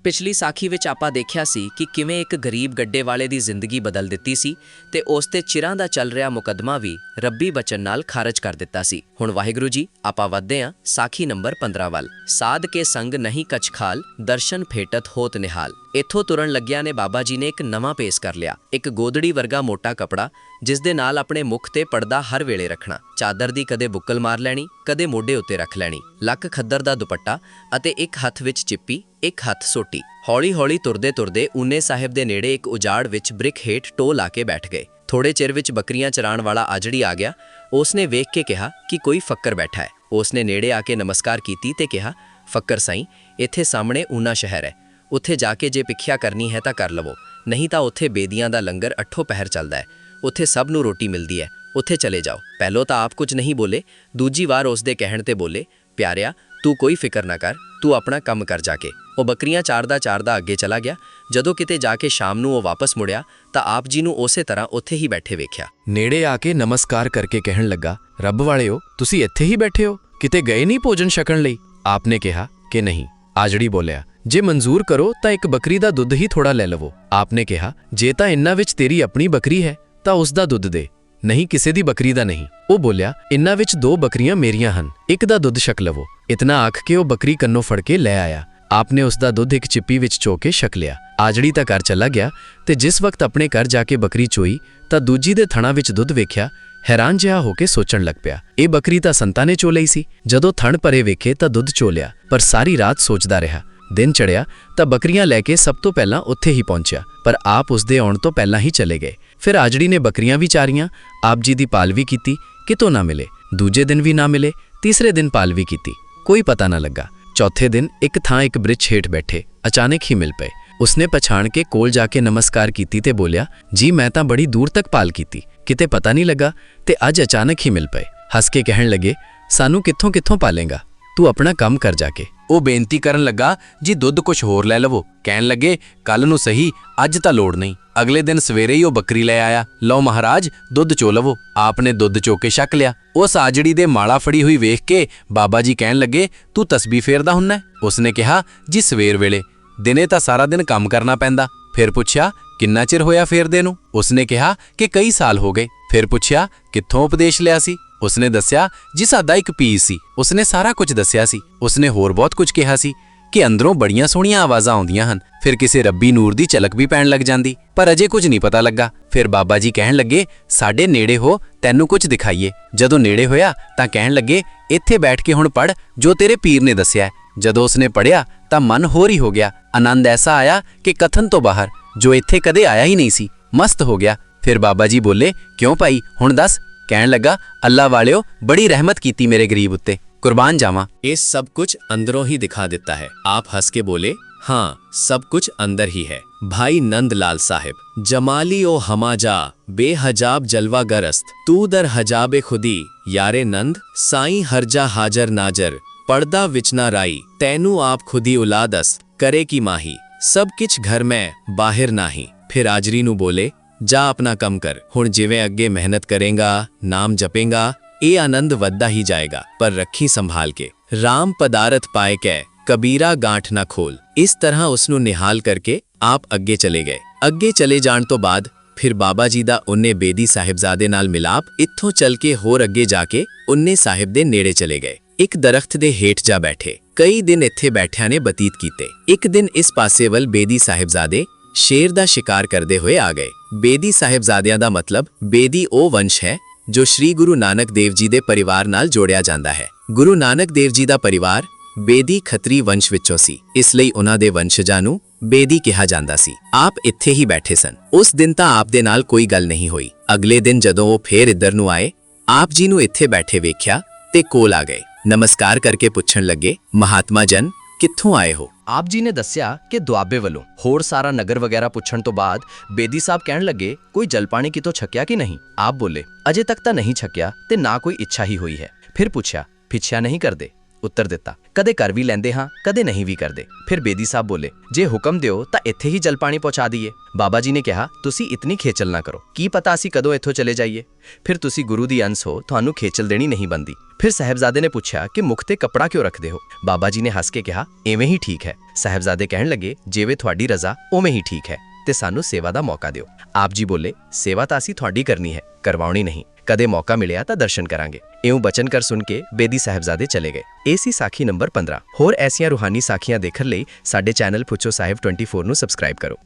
ਪਿਛਲੀ ਸਾਖੀ ਵਿੱਚ ਆਪਾਂ ਦੇਖਿਆ ਸੀ ਕਿ ਕਿਵੇਂ ਇੱਕ ਗਰੀਬ ਗੱਡੇ ਵਾਲੇ ਦੀ ਜ਼ਿੰਦਗੀ ਬਦਲ ਦਿੱਤੀ ਸੀ ਤੇ ਉਸ ਤੇ ਚਿਰਾਂ ਦਾ ਚੱਲ ਰਿਹਾ ਮੁਕੱਦਮਾ ਵੀ ਰੱਬੀ ਬਚਨ ਨਾਲ ਖਾਰਜ ਕਰ ਦਿੱਤਾ ਸੀ। ਹੁਣ ਵਾਹਿਗੁਰੂ ਜੀ ਆਪਾਂ ਵਧਦੇ ਹਾਂ ਸਾਖੀ ਨੰਬਰ 15 ਵੱਲ। ਸਾਧ ਕੇ ਸੰਗ ਨਹੀਂ ਕਛ ਖਾਲ, ਦਰਸ਼ਨ ਫੇਟਤ ਹੋਤ ਨਿਹਾਲ। ਇੱਥੋਂ ਤੁਰਨ ਲੱਗਿਆ ਨੇ ਬਾਬਾ ਜੀ ਨੇ ਇੱਕ ਨਵਾਂ ਪੇਸ਼ ਕਰ ਲਿਆ, ਇੱਕ ਗੋਦੜੀ ਵਰਗਾ ਮੋਟਾ ਕਪੜਾ ਜਿਸ ਦੇ ਨਾਲ ਆਪਣੇ ਮੁਖ ਤੇ ਪਰਦਾ ਹਰ ਵੇਲੇ ਰੱਖਣਾ, ਚਾਦਰ ਦੀ ਕਦੇ ਬੁੱਕਲ ਮਾਰ ਲੈਣੀ, ਕਦੇ ਮੋਢੇ ਉੱਤੇ ਰੱਖ ਲੈਣੀ, ਲੱਕ ਖੱਦਰ ਦਾ ਦੁਪੱਟਾ ਅਤੇ ਇੱਕ ਹੱਥ ਵਿੱਚ ਚਿੱਪੀ, ਇੱਕ ਹੱਥ ਸੋਟੀ। ਹੌਲੀ-ਹੌਲੀ ਤੁਰਦੇ ਊਨੇ ਸਾਹਿਬ ਦੇ ਨੇੜੇ ਇੱਕ ਉਜਾੜ ਵਿੱਚ ਬ੍ਰਿਕ ਹੇਠ ਟੋ ਲਾ ਕੇ ਬੈਠ ਗਏ। ਥੋੜੇ ਚਿਰ ਵਿੱਚ ਬੱਕਰੀਆਂ ਚਰਾਉਣ ਵਾਲਾ ਆਜੜੀ ਆ ਗਿਆ। ਉਸਨੇ ਵੇਖ ਕੇ ਕਿਹਾ ਕਿ ਕੋਈ ਫੱਕਰ ਬੈਠਾ ਹੈ। ਉਸਨੇ ਨੇੜੇ ਆ ਕੇ ਨਮਸਕਾਰ ਕੀਤੀ ਤੇ ਕਿਹਾ, ਫੱਕਰ ਸਾਈਂ, ਇੱਥੇ ਸਾਹਮਣੇ ਊਨਾ ਸ਼ਹਿਰ ਹੈ, ਉੱਥੇ ਜਾ ਕੇ ਜੇ ਭਿੱਖਿਆ ਕਰਨੀ ਹੈ ਤਾਂ ਕਰ ਲਵੋ, ਨਹੀਂ ਤਾਂ ਉੱਥੇ ਬੇਦੀਆਂ ਦਾ ਲੰਗਰ 8 ਪਹਿਰ ਚੱਲਦਾ ਹੈ, ਉੱਥੇ ਸਭ ਨੂੰ ਰੋਟੀ ਮਿਲਦੀ ਹੈ, ਉੱਥੇ ਚਲੇ ਜਾਓ। ਪਹਿਲੋਂ ਤਾਂ ਆਪ ਕੁਝ ਨਹੀਂ ਬੋਲੇ, ਦੂਜੀ ਵਾਰ ਉਸ ਦੇ ਕਹਿਣ ਤੇ ਬੋਲੇ, ਪਿਆਰਿਆ ਤੂੰ ਕੋਈ ਫਿਕਰ ਨਾ ਕਰ, ਤੂੰ ਆਪਣਾ ਕੰਮ ਕਰ ਜਾ ਕੇ। ਉਹ ਬੱਕਰੀਆਂ ਚਾਰਦਾ ਅੱਗੇ ਚਲਾ ਗਿਆ। ਜਦੋਂ ਕਿਤੇ ਜਾ ਕੇ ਸ਼ਾਮ ਨੂੰ ਉਹ ਵਾਪਸ ਮੁੜਿਆ ਤਾਂ ਆਪ ਜੀ ਨੂੰ ਉਸੇ ਤਰ੍ਹਾਂ ਉੱਥੇ ਹੀ ਬੈਠੇ ਵੇਖਿਆ। ਨੇੜੇ ਆ ਕੇ ਨਮਸਕਾਰ ਕਰਕੇ ਕਹਿਣ ਲੱਗਾ, ਰੱਬ ਵਾਲਿਓ, ਤੁਸੀਂ ਇੱਥੇ ਹੀ ਬੈਠੇ ਹੋ, ਕਿਤੇ ਗਏ ਨਹੀਂ ਭੋਜਨ ਛਕਣ ਲਈ? ਆਪ ਨੇ ਕਿਹਾ ਕਿ ਨਹੀਂ। ਆਜੜੀ ਬੋਲਿਆ, ਜੇ ਮਨਜ਼ੂਰ ਕਰੋ ਤਾਂ ਇੱਕ ਬੱਕਰੀ ਦਾ ਦੁੱਧ ਹੀ ਥੋੜਾ ਲੈ ਲਵੋ। ਆਪ ਨੇ ਕਿਹਾ, ਜੇ ਤਾਂ ਇੰਨਾਂ ਵਿੱਚ ਤੇਰੀ ਆਪਣੀ ਬੱਕਰੀ ਹੈ ਤਾਂ ਉਸ ਦਾ ਦੁੱਧ ਦੇ, ਨਹੀਂ ਕਿਸੇ ਦੀ ਬੱਕਰੀ ਦਾ ਨਹੀਂ। ਉਹ ਬੋਲਿਆ, ਇੰਨਾਂ ਵਿੱਚ 2 ਬੱਕਰੀਆਂ ਮੇਰੀਆਂ ਹਨ, ਇੱਕ ਦਾ ਦੁੱਧ ਛਕ ਲਵੋ। ਇਤਨਾ ਆਖ ਕੇ ਉਹ ਬੱਕਰੀ ਕੰਨੋਂ ਫੜ ਕੇ ਲੈ ਆਇਆ। ਆਪ ਨੇ ਉਸ ਦਾ ਦੁੱਧ ਇੱਕ ਚਿੱਪੀ ਵਿੱਚ ਚੋ ਕੇ ਛਕ ਲਿਆ। ਆਜੜੀ ਤਾਂ ਘਰ ਚਲਾ ਗਿਆ ਤੇ ਜਿਸ ਵਕਤ ਆਪਣੇ ਘਰ ਜਾ ਕੇ ਬੱਕਰੀ ਚੋਈ ਤਾਂ ਦੂਜੀ ਦੇ ਥਣਾ ਵਿੱਚ ਦੁੱਧ ਵੇਖਿਆ। ਹੈਰਾਨ ਜਿਹਾ ਹੋ ਕੇ ਸੋਚਣ ਲੱਗ ਪਿਆ, ਇਹ ਬੱਕਰੀ ਤਾਂ ਸੰਤਾਂ ਨੇ ਚੋ ਲਈ ਸੀ। ਜਦੋਂ ਥਣ ਭਰੇ ਵੇਖੇ ਤਾਂ ਦੁੱਧ ਚੋ ਲਿਆ, ਪਰ ਸਾਰੀ ਰਾਤ ਸੋਚਦਾ ਰਿਹਾ। ਦਿਨ ਚੜਿਆ ਤਾਂ ਬੱਕਰੀਆਂ ਲੈ ਕੇ ਸਭ ਤੋਂ ਪਹਿਲਾਂ ਉੱਥੇ ਹੀ ਪਹੁੰਚਿਆ, ਪਰ ਆਪ ਉਸ ਦੇ ਆਉਣ ਤੋਂ ਪਹਿਲਾਂ ਹੀ ਚਲੇ ਗਏ। ਫਿਰ ਆਜੜੀ ਨੇ ਬੱਕਰੀਆਂ ਵੀ ਚਾਰੀਆਂ, ਆਪ ਜੀ ਦੀ ਪਾਲ ਵੀ ਕੀਤੀ, ਕਿਤੋਂ ਨਾ ਮਿਲੇ। ਦੂਜੇ ਦਿਨ ਵੀ ਨਾ ਮਿਲੇ, ਤੀਸਰੇ ਦਿਨ ਪਾਲ ਵੀ ਕੀਤੀ, ਕੋਈ ਪਤਾ ਨਾ ਲੱਗਾ। ਚੌਥੇ ਦਿਨ ਇੱਕ ਥਾਂ ਇੱਕ ਬ੍ਰਿਛ ਹੇਠ ਬੈਠੇ ਅਚਾਨਕ ਹੀ ਮਿਲ ਪਏ। ਉਸਨੇ ਪਛਾਣ ਕੇ ਕੋਲ ਜਾ ਕੇ ਨਮਸਕਾਰ ਕੀਤੀ ਤੇ ਬੋਲਿਆ, ਜੀ ਮੈਂ ਤਾਂ ਬੜੀ ਦੂਰ ਤੱਕ ਪਾਲ ਕੀਤੀ, ਕਿਤੇ ਪਤਾ ਨਹੀਂ ਲੱਗਾ ਤੇ ਅੱਜ ਅਚਾਨਕ ਹੀ ਮਿਲ ਪਏ। ਹੱਸ ਕੇ ਕਹਿਣ ਲੱਗੇ, ਸਾਨੂੰ ਕਿੱਥੋਂ ਪਾਲੇਗਾ, ਤੂੰ ਆਪਣਾ ਕੰਮ ਕਰ ਜਾ ਕੇ। ਉਹ ਬੇਨਤੀ ਕਰਨ ਲੱਗਾ, ਜੀ ਦੁੱਧ ਕੁਛ ਹੋਰ ਲੈ ਲਵੋ। ਕਹਿਣ ਲੱਗੇ, ਕੱਲ ਨੂੰ ਸਹੀ, ਅੱਜ ਤਾਂ ਲੋੜ ਨਹੀਂ। ਅਗਲੇ ਦਿਨ ਸਵੇਰੇ ਹੀ ਉਹ ਬੱਕਰੀ ਲੈ ਆਇਆ। ਲਓ ਮਹਾਰਾਜ, ਦੁੱਧ ਚੋ ਲਵੋ। ਆਪ ਨੇ ਦੁੱਧ ਚੋ ਕੇ ਛਕ ਲਿਆ। ਉਸ ਆਜੜੀ ਦੇ ਮਾਲਾ ਫੜੀ ਹੋਈ ਵੇਖ ਕੇ ਬਾਬਾ ਜੀ ਕਹਿਣ ਲੱਗੇ, ਤੂੰ ਤਸਬੀਹ ਫੇਰਦਾ ਹੁੰਨਾ? ਉਸਨੇ ਕਿਹਾ, ਜੀ ਸਵੇਰ ਵੇਲੇ, ਦਿਨੇ ਤਾਂ ਸਾਰਾ ਦਿਨ ਕੰਮ ਕਰਨਾ ਪੈਂਦਾ। ਫਿਰ ਪੁੱਛਿਆ, ਕਿੰਨਾ ਚਿਰ ਹੋਇਆ ਫੇਰਦੇ ਨੂੰ? ਉਸਨੇ ਕਿਹਾ ਕਿ ਕਈ ਸਾਲ ਹੋ ਗਏ। ਫਿਰ ਪੁੱਛਿਆ, ਕਿੱਥੋਂ ਉਪਦੇਸ਼ ਲਿਆ ਸੀ? ਉਸਨੇ ਦੱਸਿਆ, ਜੀ ਸਾਡਾ ਇੱਕ ਪੀਰ ਸੀ। ਉਸਨੇ ਸਾਰਾ ਕੁਝ ਦੱਸਿਆ ਸੀ। ਉਸਨੇ ਹੋਰ ਬਹੁਤ ਕੁਝ ਕਿਹਾ ਸੀ ਕਿ ਅੰਦਰੋਂ ਬੜੀਆਂ ਸੋਹਣੀਆਂ ਆਵਾਜ਼ਾਂ ਆਉਂਦੀਆਂ ਹਨ, ਫਿਰ ਕਿਸੇ ਰੱਬੀ ਨੂਰ ਦੀ ਝਲਕ ਵੀ ਪੈਣ ਲੱਗ ਜਾਂਦੀ, ਪਰ ਅਜੇ ਕੁਝ ਨਹੀਂ ਪਤਾ ਲੱਗਾ। ਫਿਰ ਬਾਬਾ ਜੀ ਕਹਿਣ ਲੱਗੇ, ਸਾਡੇ ਨੇੜੇ ਹੋ, ਤੈਨੂੰ ਕੁਝ ਦਿਖਾਈਏ। ਜਦੋਂ ਨੇੜੇ ਹੋਇਆ ਤਾਂ ਕਹਿਣ ਲੱਗੇ, ਇੱਥੇ ਬੈਠ ਕੇ ਹੁਣ ਪੜ੍ਹ ਜੋ ਤੇਰੇ ਪੀਰ ਨੇ ਦੱਸਿਆ। ਜਦੋਂ ਉਸਨੇ ਪੜ੍ਹਿਆ ਤਾਂ ਮਨ ਹੋਰ ਹੀ ਹੋ ਗਿਆ। ਆਨੰਦ ਐਸਾ ਆਇਆ ਕਿ ਕਥਨ ਤੋਂ ਬਾਹਰ, ਜੋ ਇੱਥੇ ਕਦੇ ਆਇਆ ਹੀ ਨਹੀਂ ਸੀ। ਮਸਤ ਹੋ ਗਿਆ। ਫਿਰ ਬਾਬਾ ਜੀ ਬੋਲੇ, ਕਿਉਂ ਭਾਈ, ਹੁਣ ਦੱਸ। ਕਹਿਣ ਲੱਗਾ, ਅੱਲਾ ਵਾਲਿਓ, ਬੜੀ ਰਹਿਮਤ ਕੀਤੀ ਮੇਰੇ ਗਰੀਬ ਉੱਤੇ, ਕੁਰਬਾਨ ਜਾਵਾਂ। ਇਹ ਸਭ ਕੁਝ ਅੰਦਰੋਂ ਹੀ ਦਿਖਾ ਦਿੱਤਾ ਹੈ। ਆਪ ਹੱਸ ਕੇ बोले, हाँ सब कुछ अंदर ही है। भाई नंदलाल साहिब, जमाली ओ हमाजा बेहजाब जलवा गरस्त, तू दर हजाबे खुदी, यारे नंद साई हरजा हाजर नाजर, पर्दा विचना राई, तैनू आप खुदी उलादस, करे की माही, सब किछ घर में बाहर नाही। फिर आजरी नू बोले, जा अपना कम कर, हुण जिवें अगे मेहनत करेगा, नाम जपेगा, ਇਹ ਆਨੰਦ ਵੱਧਦਾ ਹੀ ਜਾਏਗਾ, ਪਰ ਰੱਖੀ ਸੰਭਾਲ ਕੇ। ਰਾਮ ਪਦਾਰਥ ਪਾਏ ਕੈ, ਕਬੀਰਾ ਗਾਂਠ ਨਾ ਖੋਲ। ਇਸ ਤਰ੍ਹਾਂ ਉਸ ਨੂੰ ਨਿਹਾਲ ਕਰਕੇ ਆਪ ਅੱਗੇ ਚਲੇ ਗਏ। ਅੱਗੇ ਚਲੇ ਜਾਣ ਤੋਂ ਬਾਅਦ ਫਿਰ ਬਾਬਾ ਜੀ ਦਾ ਉਹਨੇ ਬੇਦੀ ਸਾਹਿਬਜ਼ਾਦੇ ਨਾਲ ਮਿਲਾਪ। ਇੱਥੋਂ ਚੱਲ ਕੇ ਹੋਰ ਅੱਗੇ ਜਾ ਕੇ ਉਹਨੇ ਸਾਹਿਬ ਦੇ ਨੇੜੇ ਚਲੇ ਗਏ। ਇੱਕ ਦਰਖਤ ਦੇ ਹੇਠ ਜਾ ਬੈਠੇ। ਕਈ ਦਿਨ ਇੱਥੇ ਬੈਠਿਆਂ ਨੇ ਬਤੀਤ ਕੀਤੇ। ਇੱਕ ਦਿਨ ਇਸ ਪਾਸੇ ਵੱਲ ਬੇਦੀ ਸਾਹਿਬਜ਼ਾਦੇ ਸ਼ੇਰ ਦਾ ਸ਼ਿਕਾਰ ਕਰਦੇ ਹੋਏ ਆ ਗਏ। ਬੇਦੀ ਸਾਹਿਬਜ਼ਾਦਿਆਂ ਦਾ ਮਤਲਬ ਬੇਦੀ ਉਹ ਵੰਸ਼ ਹੈ ਜੋ ਸ਼੍ਰੀ ਗੁਰੂ ਨਾਨਕ ਦੇਵ ਜੀ ਦੇ ਪਰਿਵਾਰ ਨਾਲ ਜੋੜਿਆ ਜਾਂਦਾ ਹੈ। ਗੁਰੂ ਨਾਨਕ ਦੇਵ ਜੀ ਦਾ ਪਰਿਵਾਰ ਬੇਦੀ ਖੱਤਰੀ ਵੰਸ਼ ਵਿੱਚੋਂ ਸੀ, ਇਸ ਲਈ ਉਹਨਾਂ ਦੇ ਵੰਸ਼ਜਾਂ ਨੂੰ ਬੇਦੀ ਕਿਹਾ ਜਾਂਦਾ ਸੀ। ਆਪ ਇੱਥੇ ਹੀ ਬੈਠੇ ਸਨ। ਉਸ ਦਿਨ ਤਾਂ ਆਪ ਦੇ ਨਾਲ ਕੋਈ ਗੱਲ ਨਹੀਂ ਹੋਈ। ਅਗਲੇ ਦਿਨ ਜਦੋਂ ਉਹ ਫੇਰ ਇੱਧਰ ਨੂੰ ਆਏ, ਆਪ ਜੀ ਨੂੰ ਇੱਥੇ ਬੈਠੇ ਵੇਖਿਆ ਤੇ ਕੋਲ ਆ ਗਏ। ਨਮਸਕਾਰ ਕਰਕੇ ਪੁੱਛਣ ਲੱਗੇ, ਮਹਾਤਮਾ ਜਨ ਕਿੱਥੋਂ ਆਏ ਹੋ? ਆਪ ਜੀ ਨੇ ਦੱਸਿਆ ਕਿ ਦੁਆਬੇ ਵੱਲੋਂ। ਹੋਰ ਸਾਰਾ ਨਗਰ ਵਗੈਰਾ ਪੁੱਛਣ ਤੋਂ ਬਾਅਦ ਬੇਦੀ ਸਾਹਿਬ ਕਹਿਣ ਲੱਗੇ, ਕੋਈ ਜਲ ਪਾਣੀ ਕਿਤੋਂ ਛਕਿਆ ਕਿ ਨਹੀਂ? ਆਪ ਬੋਲੇ, ਅਜੇ ਤੱਕ ਤਾਂ ਨਹੀਂ ਛਕਿਆ ਤੇ ਨਾ ਕੋਈ ਇੱਛਾ ਹੀ ਹੋਈ ਹੈ। ਫਿਰ ਪੁੱਛਿਆ, ਪਿੱਛਾ ਨਹੀਂ ਕਰਦੇ? ਉੱਤਰ ਦਿੱਤਾ। ਕਦੇ ਕਰ ਵੀ ਲੈਂਦੇ ਹਾਂ, ਕਦੇ ਨਹੀਂ ਵੀ ਕਰਦੇ। ਫਿਰ ਬੇਦੀ ਸਾਹਿਬ ਬੋਲੇ, ਜੇ ਹੁਕਮ ਦਿਓ ਤਾਂ ਇੱਥੇ ਹੀ ਜਲ ਪਾਣੀ ਪਹੁੰਚਾ ਦਈਏ। ਬਾਬਾ ਜੀ ਨੇ ਕਿਹਾ, ਤੁਸੀਂ ਇਤਨੀ ਖੇਚਲ ਨਾ ਕਰੋ, ਕੀ ਪਤਾ ਅਸੀਂ ਕਦੋਂ ਇੱਥੋਂ ਚਲੇ ਜਾਈਏ। ਫਿਰ ਤੁਸੀਂ ਗੁਰੂ ਦੀ ਅੰਸ਼ ਹੋ, ਤੁਹਾਨੂੰ ਖੇਚਲ ਦੇਣੀ ਨਹੀਂ ਬੰਦੀ। ਫਿਰ ਸਾਹਿਬਜ਼ਾਦੇ ਨੇ ਪੁੱਛਿਆ ਕਿ ਮੁਖ ਤੇ ਕੱਪੜਾ ਕਿਉਂ ਰੱਖਦੇ ਹੋ। ਬਾਬਾ ਜੀ ਨੇ ਹੱਸ ਕੇ ਕਿਹਾ, ਐਵੇਂ ਹੀ ਠੀਕ ਹੈ। ਸਾਹਿਬਜ਼ਾਦੇ ਕਹਿਣ ਲੱਗੇ, ਜਿਵੇਂ ਤੁਹਾਡੀ ਰਜ਼ਾ ਉਵੇਂ ਹੀ ਠੀਕ ਹੈ, ਤੇ ਸਾਨੂੰ ਸੇਵਾ ਦਾ ਮੌਕਾ ਦਿਓ। ਆਪ ਜੀ ਬੋਲੇ, ਸੇਵਾ ਤਾਂ ਅਸੀਂ ਤੁਹਾਡੀ ਕਰਨੀ ਹੈ, ਕਰਵਾਉਣੀ ਨਹੀਂ। ਕਦੇ ਮੌਕਾ ਮਿਲਿਆ ਤਾਂ ਦਰਸ਼ਨ ਕਰਾਂਗੇ। ਇਉਂ ਬਚਨ ਕਰ ਸੁਣ ਕੇ ਬੇਦੀ ਸਾਹਿਬਜ਼ਾਦੇ ਚਲੇ ਗਏ। ਇਹ ਸੀ ਸਾਖੀ ਨੰਬਰ 15। ਹੋਰ ਐਸੀਆਂ ਰੂਹਾਨੀ ਸਾਖੀਆਂ ਦੇਖਣ ਲਈ ਸਾਡੇ ਚੈਨਲ ਪੁੱਛੋ ਸਾਹਿਬ 24 ਨੂੰ ਸਬਸਕ੍ਰਾਈਬ ਕਰੋ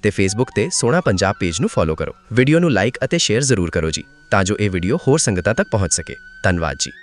ਤੇ ਫੇਸਬੁੱਕ ਤੇ ਸੋਹਣਾ ਪੰਜਾਬ ਪੇਜ ਨੂੰ ਫੋਲੋ ਕਰੋ। ਵੀਡੀਓ ਨੂੰ ਲਾਈਕ ਅਤੇ ਸ਼ੇਅਰ ਜ਼ਰੂਰ ਕਰੋ ਜੀ, ਤਾਂ ਜੋ ਇਹ ਵੀਡੀਓ ਹੋਰ ਸੰਗਤਾਂ ਤੱਕ ਪਹੁੰਚ ਸਕੇ। ਧੰਨਵਾਦ ਜੀ।